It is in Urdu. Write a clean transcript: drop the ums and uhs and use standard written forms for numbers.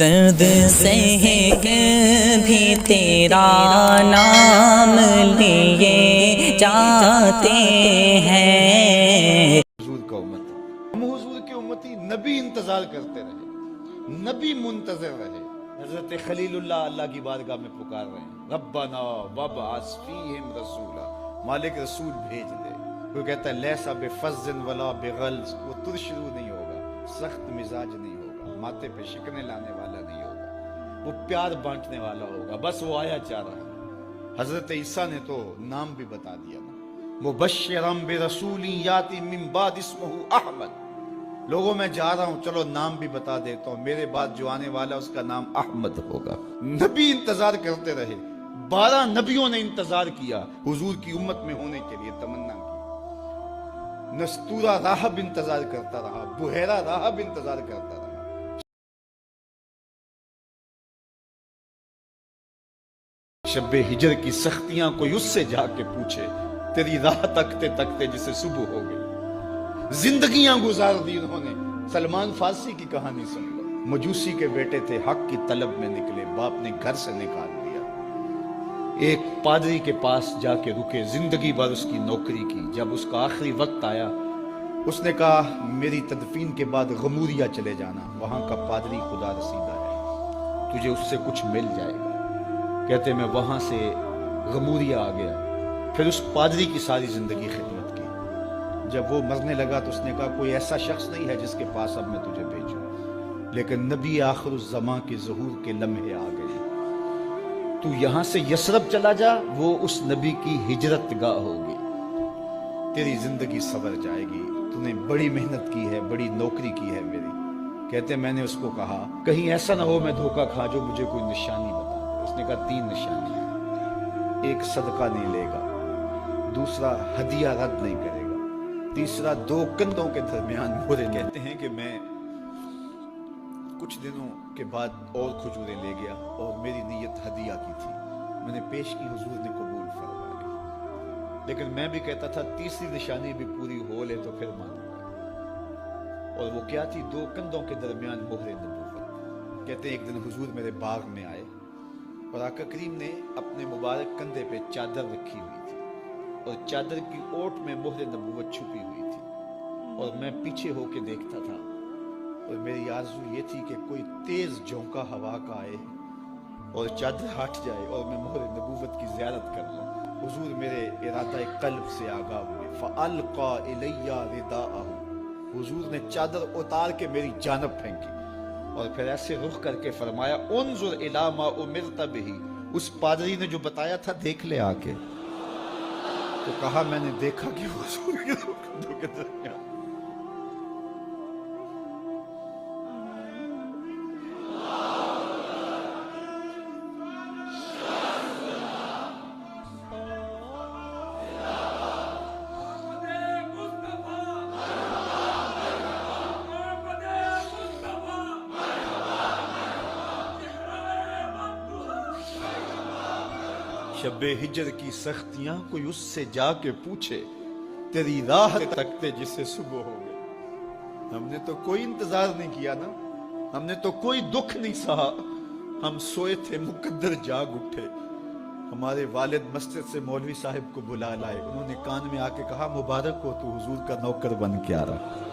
درد سہ بھی تیرا نام لیے جاتے ہیں۔ حضور کا امت، ہم حضور کی امتی، نبی انتظار کرتے رہے، نبی منتظر رہے۔ حضرت خلیل اللہ کی بارگاہ میں پکار رہے ہیں، ربنا وابعث فیہم رسولا، مالک رسول بھیج دے۔ وہ کہتا ہے لیسا بفظ ولا بغلظ، وہ ترشرو نہیں ہوگا، سخت مزاج نہیں ہوگا، ماتھے پہ شکنے لانے والا نہیں ہوگا، وہ پیار بانٹنے والا ہوگا، بس وہ آیا چاہ رہا ہے۔ حضرت عیسیٰ نے تو نام بھی بتا دیا نا، مبشرا برسول یاتی من بعد اسمہ احمد، لوگوں میں جا رہا ہوں، چلو نام بھی بتا دیتا ہوں، میرے بعد جو آنے والا اس کا نام احمد ہوگا۔ نبی انتظار کرتے رہے، 12 نبیوں نے انتظار کیا حضور کی امت میں ہونے کے لیے، تمنا کی۔ نستورہ راہب انتظار کرتا رہا، بحیرہ راہب انتظار کرتا رہا۔ شب ہجر کی سختیاں کوئی اس سے جا کے پوچھے، تیری راہ تکتے تکتے جسے صبح ہو گئی۔ زندگیاں گزار دی انہوں نے، سلمان فارسی کی کہانی سن لو، مجوسی کے بیٹے تھے، حق کی طلب میں نکلے، باپ نے گھر سے نکال دیا، ایک پادری کے پاس جا کے رکے، زندگی بھر اس کی نوکری کی۔ جب اس کا آخری وقت آیا، اس نے کہا میری تدفین کے بعد غموریا چلے جانا، وہاں کا پادری خدا رسیدہ ہے، تجھے اس سے کچھ مل جائے گا۔ کہتے میں وہاں سے غموریا آ گیا، پھر اس پادری کی ساری زندگی خدمت کی۔ جب وہ مرنے لگا تو اس نے کہا کوئی ایسا شخص نہیں ہے جس کے پاس اب میں تجھے بھیجوں، لیکن نبی آخر الزماں کے ظہور کے لمحے آ گئے، تو یہاں سے یثرب چلا جا، وہ اس نبی کی ہجرت گاہ ہوگی، تیری زندگی سنور جائے گی، تو نے بڑی محنت کی ہے، بڑی نوکری کی ہے میری۔ کہتے میں نے اس کو کہا کہیں ایسا نہ ہو میں دھوکہ کھا جو مجھے کوئی نشانی بتا۔ اس نے کہا 3 نشانیاں، ایک صدقہ نہیں لے گا، دوسرا ہدیہ رد نہیں کرے گا، تیسرا 2 کندھوں کے درمیان مہرے۔ کہتے ہیں کہ میں کچھ دنوں کے بعد اور کھجوریں لے گیا، اور میری نیت ہدیہ کی تھی، میں نے پیش کی، حضور نے قبول فرما لی، لیکن میں بھی کہتا تھا تیسری نشانی بھی پوری ہو لے تو پھر مانوں گا، اور وہ کیا تھی؟ 2 کندھوں کے درمیان مہر نبوت۔ کہتے ہیں ایک دن حضور میرے باغ میں آئے، اور آقا کریم نے اپنے مبارک کندھے پہ چادر رکھی ہوئی تھی، اور چادر کی اوٹ میں مہر نبوت چھپی ہوئی تھی، اور میں پیچھے ہو کے دیکھتا تھا، اور میری آرزو یہ تھی کہ کوئی تیز جھونکا ہوا کا آئے اور چادر ہٹ جائے اور میں مہر نبوت کی زیارت کر لوں۔ حضور میرے ارادہ قلب سے آگاہ ہوئے، فَأَلْقَى إِلَيَّ رِدَاءَهُ، حضور نے چادر اتار کے میری جانب پھینکی، اور پھر ایسے رخ کر کے فرمایا انظر الی ما امرت بہ، اس پادری نے جو بتایا تھا دیکھ لے آ کے۔ تو کہا میں نے دیکھا کہ حضور کے کندھوں کے درمیان۔ شب ہجر کی سختیاں کوئی اس سے جا کے پوچھے، تیری راہ تکتے جسے صبح ہو گئے۔ ہم نے تو کوئی انتظار نہیں کیا نا، ہم نے تو کوئی دکھ نہیں سہا، ہم سوئے تھے مقدر جاگ اٹھے۔ ہمارے والد مسجد سے مولوی صاحب کو بلا لائے، انہوں نے کان میں آ کے کہا مبارک ہو تو حضور کا نوکر بن کے آ رہا۔